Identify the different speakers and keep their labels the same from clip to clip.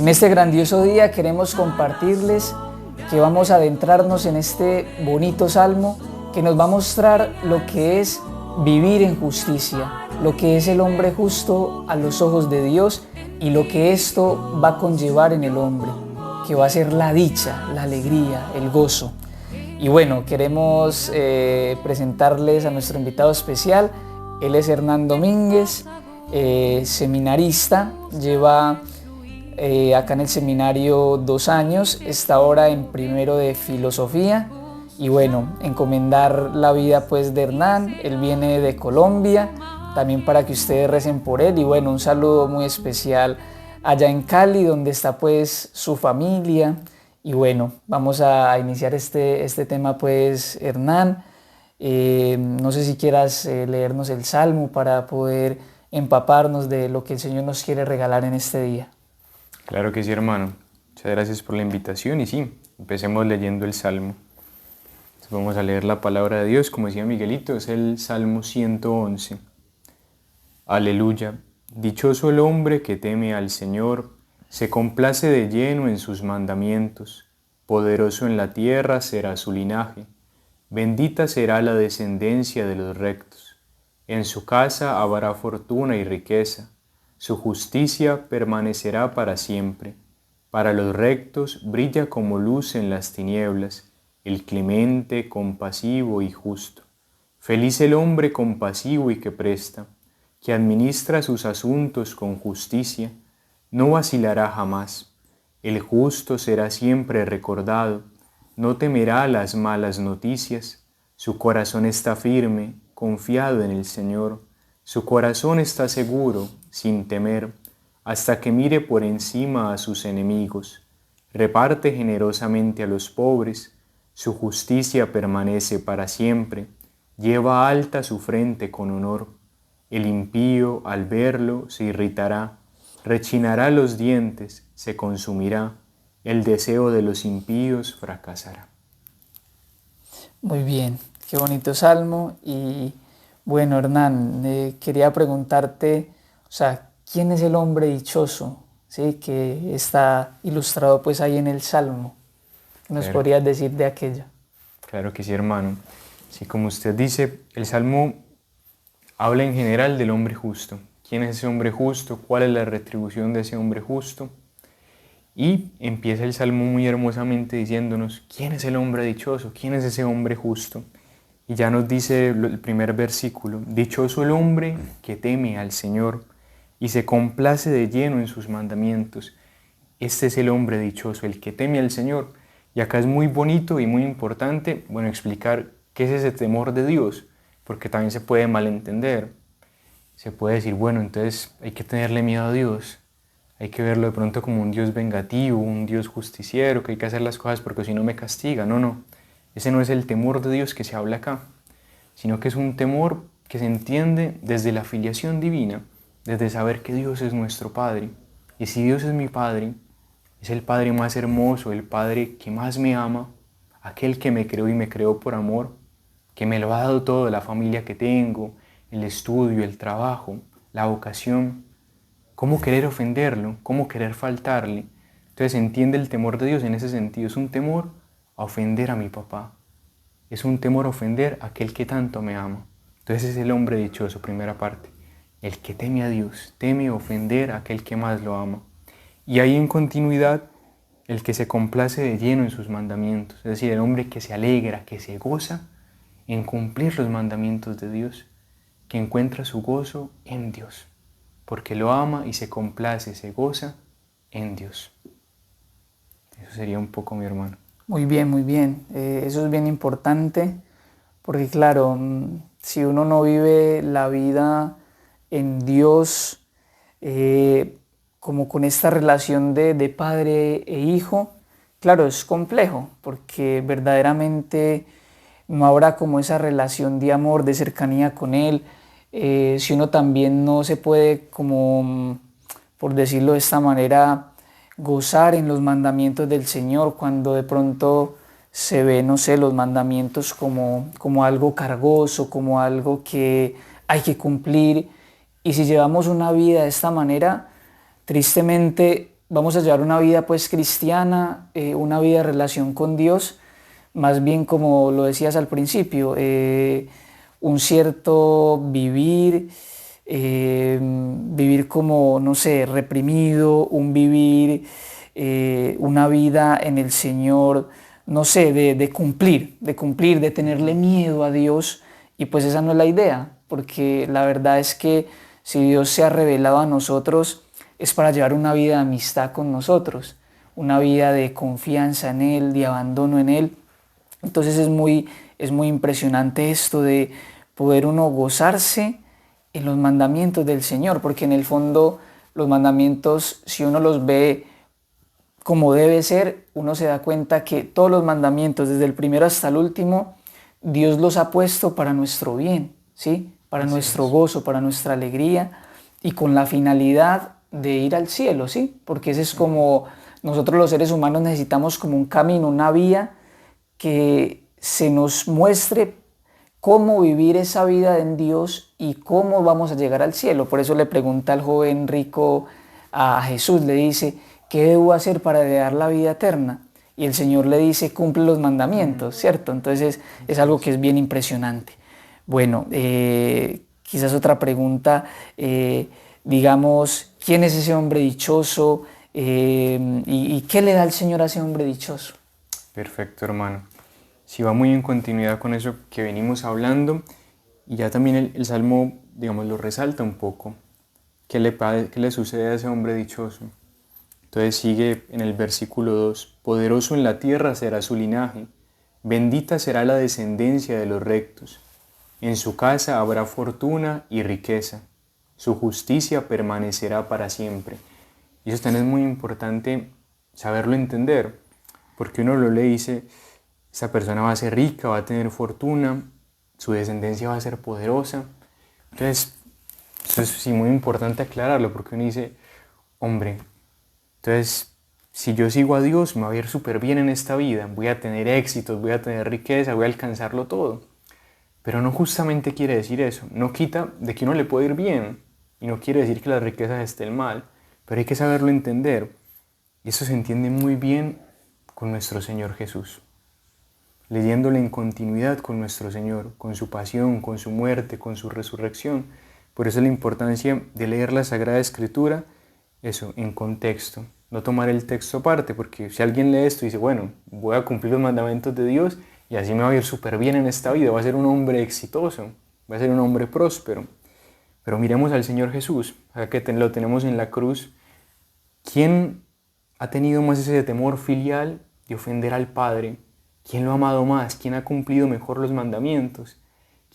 Speaker 1: En este grandioso día queremos compartirles que vamos a adentrarnos en este bonito salmo que nos va a mostrar lo que es vivir en justicia, lo que es el hombre justo a los ojos de Dios y lo que esto va a conllevar en el hombre, que va a ser la dicha, la alegría, el gozo. Y bueno, queremos presentarles a nuestro invitado especial. Él es Hernán Domínguez, seminarista, lleva acá en el seminario 2 años, está ahora en primero de filosofía. Y bueno, encomendar la vida pues de Hernán. Él viene de Colombia, también para que ustedes recen por él. Y bueno, un saludo muy especial allá en Cali, donde está pues su familia. Y bueno, vamos a iniciar este tema pues, Hernán. No sé si quieras leernos el Salmo para poder empaparnos de lo que el Señor nos quiere regalar en este día.
Speaker 2: Claro que sí, hermano. Muchas gracias por la invitación y sí, empecemos leyendo el Salmo. Entonces vamos a leer la palabra de Dios, como decía Miguelito, es el Salmo 111. Aleluya. Dichoso el hombre que teme al Señor, se complace de lleno en sus mandamientos. Poderoso en la tierra será su linaje. Bendita será la descendencia de los rectos. En su casa habrá fortuna y riqueza. Su justicia permanecerá para siempre. Para los rectos brilla como luz en las tinieblas, el clemente, compasivo y justo. Feliz el hombre compasivo y que presta, que administra sus asuntos con justicia, no vacilará jamás. El justo será siempre recordado, no temerá las malas noticias. Su corazón está firme, confiado en el Señor. Su corazón está seguro, sin temer, hasta que mire por encima a sus enemigos. Reparte generosamente a los pobres, su justicia permanece para siempre. Lleva alta su frente con honor. El impío, al verlo, se irritará, rechinará los dientes, se consumirá. El deseo de los impíos fracasará.
Speaker 1: Muy bien, qué bonito salmo. Y bueno, Hernán, quería preguntarte, ¿quién es el hombre dichoso? ¿Sí? Que está ilustrado pues ahí en el salmo. ¿Qué nos podrías decir de aquello?
Speaker 2: Claro que sí, hermano. Sí, como usted dice, el salmo habla en general del hombre justo. ¿Quién es ese hombre justo? ¿Cuál es la retribución de ese hombre justo? Y empieza el salmo muy hermosamente diciéndonos, ¿quién es el hombre dichoso? ¿Quién es ese hombre justo? Y ya nos dice el primer versículo, dichoso el hombre que teme al Señor y se complace de lleno en sus mandamientos. Este es el hombre dichoso, el que teme al Señor. Y acá es muy bonito y muy importante, explicar qué es ese temor de Dios, porque también se puede malentender. Se puede decir, entonces hay que tenerle miedo a Dios. Hay que verlo de pronto como un Dios vengativo, un Dios justiciero, que hay que hacer las cosas porque si no me castiga. No. Ese no es el temor de Dios que se habla acá, sino que es un temor que se entiende desde la filiación divina, desde saber que Dios es nuestro Padre. Y si Dios es mi Padre, es el Padre más hermoso, el Padre que más me ama, aquel que me creó y me creó por amor, que me lo ha dado todo, la familia que tengo, el estudio, el trabajo, la vocación. ¿Cómo querer ofenderlo? ¿Cómo querer faltarle? Entonces entiende el temor de Dios en ese sentido. Es un temor a ofender a mi papá. Es un temor a ofender a aquel que tanto me ama. Entonces es el hombre dichoso, primera parte. El que teme a Dios, teme ofender a aquel que más lo ama. Y ahí en continuidad, el que se complace de lleno en sus mandamientos. Es decir, el hombre que se alegra, que se goza en cumplir los mandamientos de Dios, que encuentra su gozo en Dios, porque lo ama y se complace, se goza en Dios. Eso sería un poco, mi hermano.
Speaker 1: Muy bien, muy bien. Eso es bien importante, porque claro, si uno no vive la vida en Dios, como con esta relación de padre e hijo, claro, es complejo, porque verdaderamente no habrá como esa relación de amor, de cercanía con Él. Si uno también no se puede, como por decirlo de esta manera, gozar en los mandamientos del Señor, cuando de pronto se ve, los mandamientos como algo cargoso, como algo que hay que cumplir. Y si llevamos una vida de esta manera, tristemente vamos a llevar una vida pues cristiana, una vida de relación con Dios, más bien como lo decías al principio, un cierto vivir como, no sé, reprimido, un vivir, una vida en el Señor, no sé, de cumplir, de tenerle miedo a Dios, y pues esa no es la idea, porque la verdad es que si Dios se ha revelado a nosotros, es para llevar una vida de amistad con nosotros, una vida de confianza en Él, de abandono en Él. Entonces es muy impresionante esto de poder uno gozarse en los mandamientos del Señor, porque en el fondo los mandamientos, si uno los ve como debe ser, uno se da cuenta que todos los mandamientos, desde el primero hasta el último, Dios los ha puesto para nuestro bien, ¿sí? Para
Speaker 2: Así
Speaker 1: nuestro
Speaker 2: es.
Speaker 1: gozo, para nuestra alegría, y con la finalidad de ir al cielo, ¿sí? Porque ese es como nosotros los seres humanos necesitamos como un camino, una vía que se nos muestre cómo vivir esa vida en Dios y cómo vamos a llegar al cielo. Por eso le pregunta al joven rico a Jesús, le dice, ¿qué debo hacer para heredar la vida eterna? Y el Señor le dice, cumple los mandamientos, ¿cierto? Entonces es
Speaker 2: Así
Speaker 1: algo que
Speaker 2: es.
Speaker 1: es bien impresionante. Bueno, quizás otra pregunta, digamos, ¿quién es ese hombre dichoso? ¿Y qué le da el Señor a ese hombre dichoso?
Speaker 2: Perfecto, hermano. Si va muy en continuidad con eso que venimos hablando, y ya también el Salmo, digamos, lo resalta un poco. ¿Qué le sucede a ese hombre dichoso? Entonces sigue en el versículo 2: poderoso en la tierra será su linaje, bendita será la descendencia de los rectos. En su casa habrá fortuna y riqueza, su justicia permanecerá para siempre. Y eso también es muy importante saberlo entender, porque uno lo lee y dice, esa persona va a ser rica, va a tener fortuna, su descendencia va a ser poderosa. Entonces, eso es sí muy importante aclararlo, porque uno dice, hombre, entonces, si yo sigo a Dios, me va a ir súper bien en esta vida, voy a tener éxitos, voy a tener riqueza, voy a alcanzarlo todo. Pero no justamente quiere decir eso, no quita de que uno le puede ir bien, y no quiere decir que las riquezas estén mal, pero hay que saberlo entender. Y eso se entiende muy bien con nuestro Señor Jesús, leyéndole en continuidad con nuestro Señor, con su pasión, con su muerte, con su resurrección. Por eso la importancia de leer la Sagrada Escritura, eso, en contexto, no tomar el texto aparte, porque si alguien lee esto y dice, bueno, voy a cumplir los mandamientos de Dios y así me va a ir súper bien en esta vida, voy a ser un hombre exitoso, voy a ser un hombre próspero. Pero miremos al Señor Jesús, acá que lo tenemos en la cruz. ¿Quién ha tenido más ese temor filial de ofender al Padre? ¿Quién lo ha amado más? ¿Quién ha cumplido mejor los mandamientos?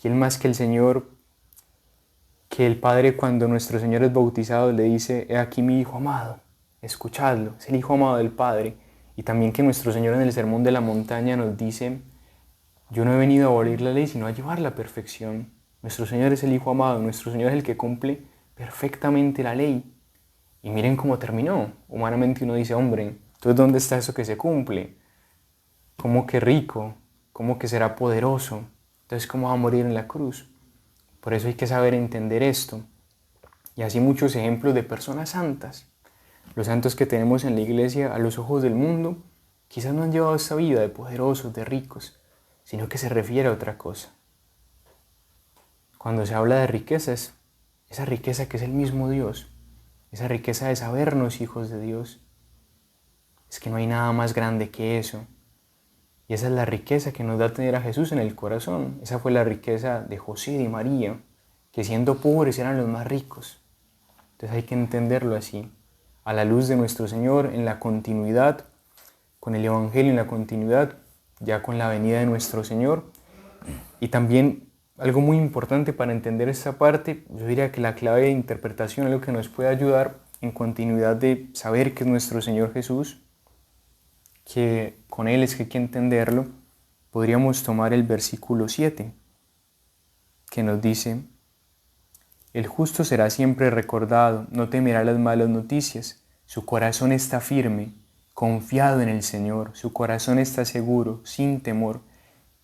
Speaker 2: ¿Quién más que el Señor, que el Padre cuando nuestro Señor es bautizado le dice, he aquí mi Hijo amado, escuchadlo, es el Hijo amado del Padre? Y también que nuestro Señor en el Sermón de la Montaña nos dice, yo no he venido a abolir la ley, sino a llevarla a perfección. Nuestro Señor es el Hijo amado, nuestro Señor es el que cumple perfectamente la ley. Y miren cómo terminó. Humanamente uno dice, hombre, entonces ¿dónde está eso que se cumple? ¿Cómo que rico? ¿Cómo que será poderoso? Entonces, ¿cómo va a morir en la cruz? Por eso hay que saber entender esto. Y así muchos ejemplos de personas santas. Los santos que tenemos en la iglesia a los ojos del mundo quizás no han llevado esta vida de poderosos, de ricos, sino que se refiere a otra cosa. Cuando se habla de riquezas, esa riqueza que es el mismo Dios, esa riqueza de sabernos hijos de Dios, es que no hay nada más grande que eso. Y esa es la riqueza que nos da tener a Jesús en el corazón. Esa fue la riqueza de José y de María, que siendo pobres eran los más ricos. Entonces hay que entenderlo así, a la luz de nuestro Señor, en la continuidad, con el Evangelio en la continuidad, ya con la venida de nuestro Señor. Y también algo muy importante para entender esta parte, yo diría que la clave de interpretación es lo que nos puede ayudar en continuidad de saber que es nuestro Señor Jesús, que con Él es que hay que entenderlo. Podríamos tomar el versículo 7, que nos dice, el justo será siempre recordado, no temerá las malas noticias, su corazón está firme, confiado en el Señor, su corazón está seguro, sin temor.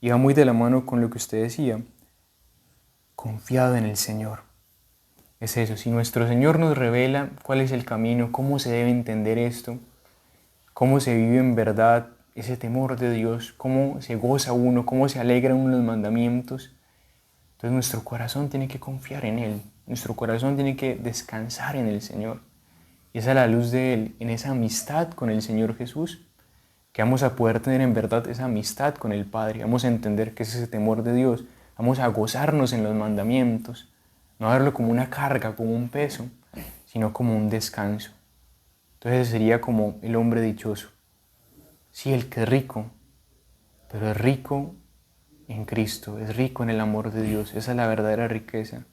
Speaker 2: Y va muy de la mano con lo que usted decía, confiado en el Señor. es eso. Si nuestro Señor nos revela cuál es el camino, cómo se debe entender esto, cómo se vive en verdad ese temor de Dios, cómo se goza uno, cómo se alegra uno en los mandamientos, entonces nuestro corazón tiene que confiar en Él, nuestro corazón tiene que descansar en el Señor. Y es a la luz de Él, en esa amistad con el Señor Jesús, que vamos a poder tener en verdad esa amistad con el Padre, vamos a entender que es ese temor de Dios, vamos a gozarnos en los mandamientos, no a verlo como una carga, como un peso, sino como un descanso. Entonces sería como el hombre dichoso. Sí, el que es rico, pero es rico en Cristo, es rico en el amor de Dios, esa es la verdadera riqueza.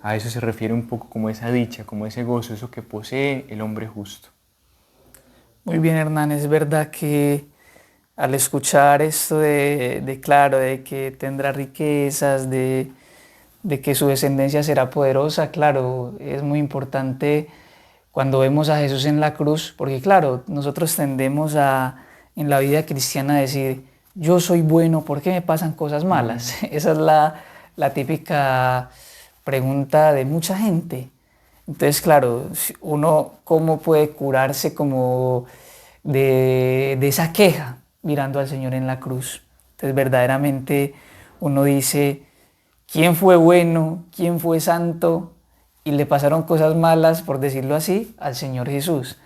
Speaker 2: A eso se refiere un poco como esa dicha, como ese gozo, eso que posee el hombre justo.
Speaker 1: Muy bien, Hernán, es verdad que al escuchar esto claro, de que tendrá riquezas, de que su descendencia será poderosa, claro, es muy importante cuando vemos a Jesús en la cruz, porque claro, nosotros tendemos en la vida cristiana a decir, yo soy bueno, ¿por qué me pasan cosas malas? Esa es la típica pregunta de mucha gente. Entonces, claro, uno cómo puede curarse como de esa queja mirando al Señor en la cruz. Entonces, verdaderamente uno dice, ¿quién fue bueno? ¿Quién fue santo? Y le pasaron cosas malas, por decirlo así, al Señor Jesús.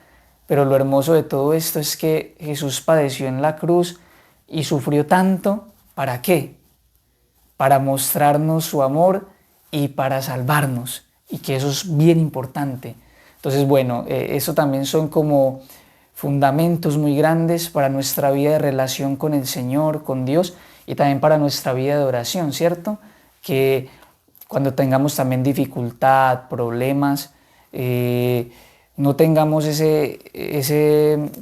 Speaker 1: Pero lo hermoso de todo esto es que Jesús padeció en la cruz y sufrió tanto, ¿para qué? Para mostrarnos su amor y para salvarnos, y que eso es bien importante. Entonces, bueno, eso también son como fundamentos muy grandes para nuestra vida de relación con el Señor, con Dios, y también para nuestra vida de oración, ¿cierto? Que cuando tengamos también dificultad, problemas, no tengamos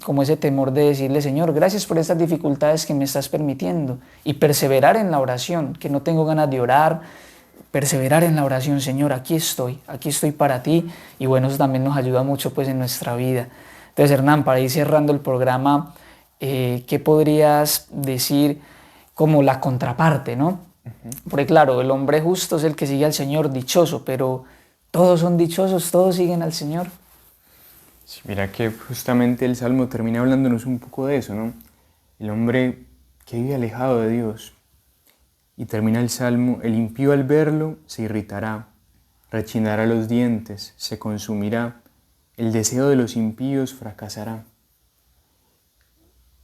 Speaker 1: como ese temor de decirle, Señor, gracias por estas dificultades que me estás permitiendo, y perseverar en la oración, que no tengo ganas de orar, perseverar en la oración, Señor, aquí estoy para ti, y bueno, eso también nos ayuda mucho pues en nuestra vida. Entonces, Hernán, para ir cerrando el programa, ¿qué podrías decir como la contraparte, ¿no? Porque claro, el hombre justo es el que sigue al Señor, dichoso, pero todos son dichosos, todos siguen al Señor.
Speaker 2: Sí, mira que justamente el Salmo termina hablándonos un poco de eso, ¿no? El hombre que vive alejado de Dios. Y termina el Salmo, el impío al verlo se irritará, rechinará los dientes, se consumirá, el deseo de los impíos fracasará.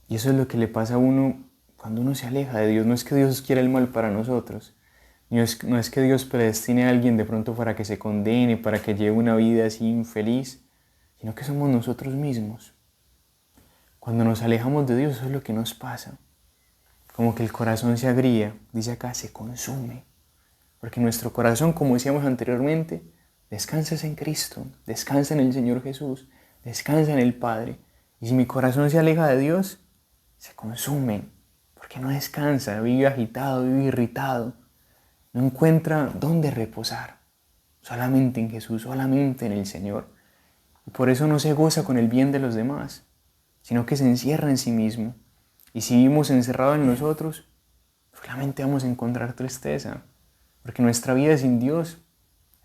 Speaker 2: Y eso es lo que le pasa a uno cuando uno se aleja de Dios. No es que Dios quiera el mal para nosotros, no es que Dios predestine a alguien de pronto para que se condene, para que lleve una vida así infeliz, sino que somos nosotros mismos. Cuando nos alejamos de Dios, eso es lo que nos pasa. Como que el corazón se agría, dice acá, se consume. Porque nuestro corazón, como decíamos anteriormente, descansa en Cristo, descansa en el Señor Jesús, descansa en el Padre. Y si mi corazón se aleja de Dios, se consume, porque no descansa, vive agitado, vive irritado, no encuentra dónde reposar, solamente en Jesús, solamente en el Señor. Y por eso no se goza con el bien de los demás, sino que se encierra en sí mismo. Y si vivimos encerrados en nosotros, solamente vamos a encontrar tristeza, porque nuestra vida sin Dios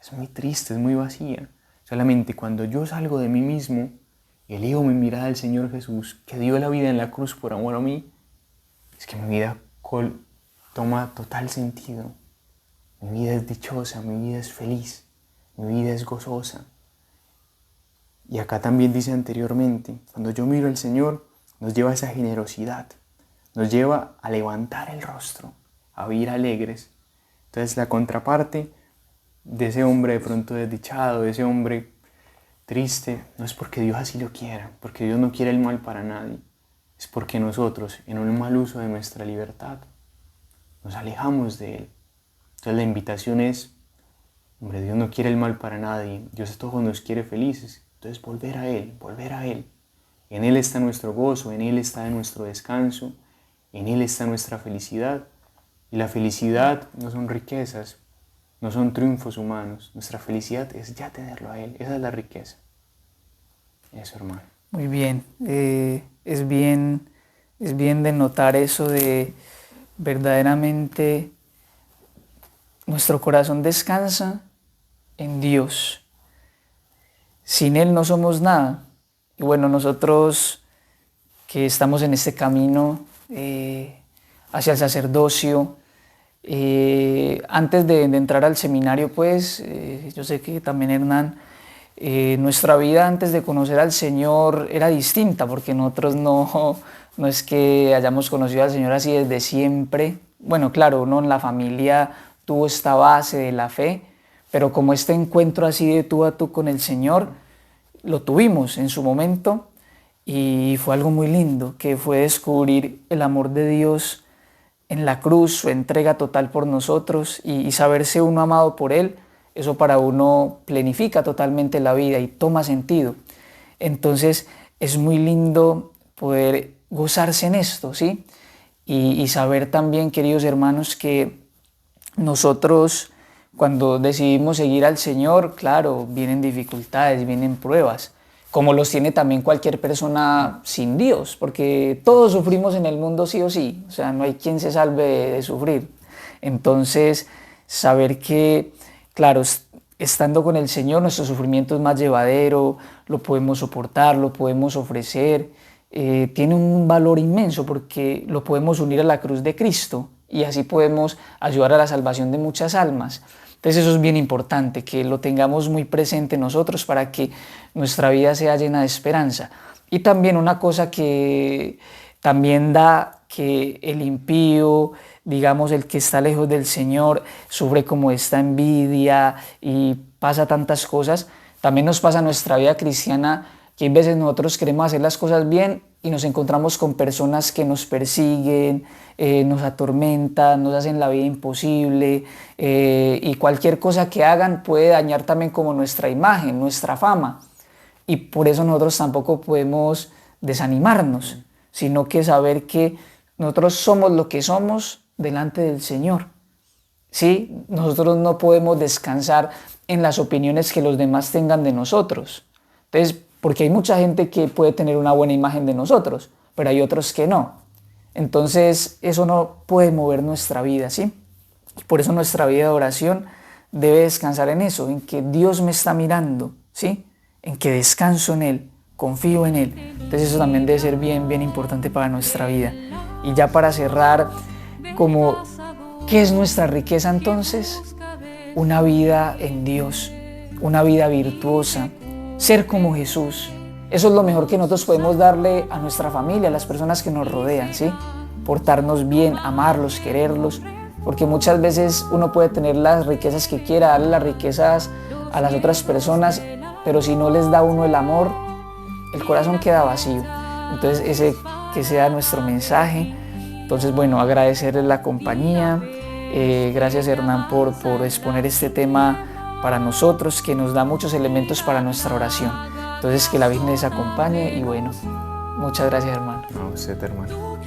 Speaker 2: es muy triste, es muy vacía. Solamente cuando yo salgo de mí mismo y elevo mi mirada al Señor Jesús, que dio la vida en la cruz por amor a mí, es que mi vida toma total sentido. Mi vida es dichosa, mi vida es feliz, mi vida es gozosa. Y acá también dice anteriormente, cuando yo miro al Señor, nos lleva a esa generosidad, nos lleva a levantar el rostro, a vivir alegres. Entonces la contraparte de ese hombre de pronto desdichado, de ese hombre triste, no es porque Dios así lo quiera, porque Dios no quiere el mal para nadie, es porque nosotros, en un mal uso de nuestra libertad, nos alejamos de Él. Entonces la invitación es, hombre, Dios no quiere el mal para nadie, Dios a todos nos quiere felices, entonces volver a Él, volver a Él. En Él está nuestro gozo, en Él está nuestro descanso, en Él está nuestra felicidad. Y la felicidad no son riquezas, no son triunfos humanos. Nuestra felicidad es ya tenerlo a Él. Esa es la riqueza. Eso, hermano.
Speaker 1: Muy bien. Es bien de notar eso de verdaderamente nuestro corazón descansa en Dios. Sin Él no somos nada. Y bueno, nosotros que estamos en este camino hacia el sacerdocio, antes de entrar al seminario, pues, yo sé que también Hernán, nuestra vida antes de conocer al Señor era distinta, porque nosotros no es que hayamos conocido al Señor así desde siempre. Bueno, claro, uno en la familia tuvo esta base de la fe, pero como este encuentro así de tú a tú con el Señor, lo tuvimos en su momento y fue algo muy lindo, que fue descubrir el amor de Dios en la cruz, su entrega total por nosotros y saberse uno amado por Él. Eso para uno planifica totalmente la vida y toma sentido. Entonces es muy lindo poder gozarse en esto, ¿sí? Y saber también, queridos hermanos, que nosotros cuando decidimos seguir al Señor, claro, vienen dificultades, vienen pruebas, como los tiene también cualquier persona sin Dios, porque todos sufrimos en el mundo sí o sí, o sea, no hay quien se salve de sufrir. Entonces, saber que, claro, estando con el Señor, nuestro sufrimiento es más llevadero, lo podemos soportar, lo podemos ofrecer, tiene un valor inmenso porque lo podemos unir a la cruz de Cristo y así podemos ayudar a la salvación de muchas almas. Entonces eso es bien importante, que lo tengamos muy presente nosotros para que nuestra vida sea llena de esperanza. Y también una cosa que también da que el impío, digamos el que está lejos del Señor, sufre como esta envidia y pasa tantas cosas, también nos pasa en nuestra vida cristiana que hay veces nosotros queremos hacer las cosas bien y nos encontramos con personas que nos persiguen, nos atormentan, nos hacen la vida imposible y cualquier cosa que hagan puede dañar también como nuestra imagen, nuestra fama. Y por eso nosotros tampoco podemos desanimarnos, sino que saber que nosotros somos lo que somos delante del Señor. ¿Sí? Nosotros no podemos descansar en las opiniones que los demás tengan de nosotros. Entonces, porque hay mucha gente que puede tener una buena imagen de nosotros, pero hay otros que no. Entonces, eso no puede mover nuestra vida, ¿sí? Por eso nuestra vida de oración debe descansar en eso, en que Dios me está mirando, ¿sí? En que descanso en Él, confío en Él. Entonces, eso también debe ser bien, bien importante para nuestra vida. Y ya para cerrar, como, ¿qué es nuestra riqueza entonces? Una vida en Dios, una vida virtuosa, ser como Jesús. Eso es lo mejor que nosotros podemos darle a nuestra familia, a las personas que nos rodean, ¿sí? Portarnos bien, amarlos, quererlos, porque muchas veces uno puede tener las riquezas que quiera, darle las riquezas a las otras personas, pero si no les da uno el amor, el corazón queda vacío. Entonces ese que sea nuestro mensaje. Entonces, bueno, agradecerles la compañía. Gracias Hernán por exponer este tema para nosotros, que nos da muchos elementos para nuestra oración. Entonces, que la Virgen les acompañe y bueno, muchas gracias hermano.
Speaker 2: A usted, hermano.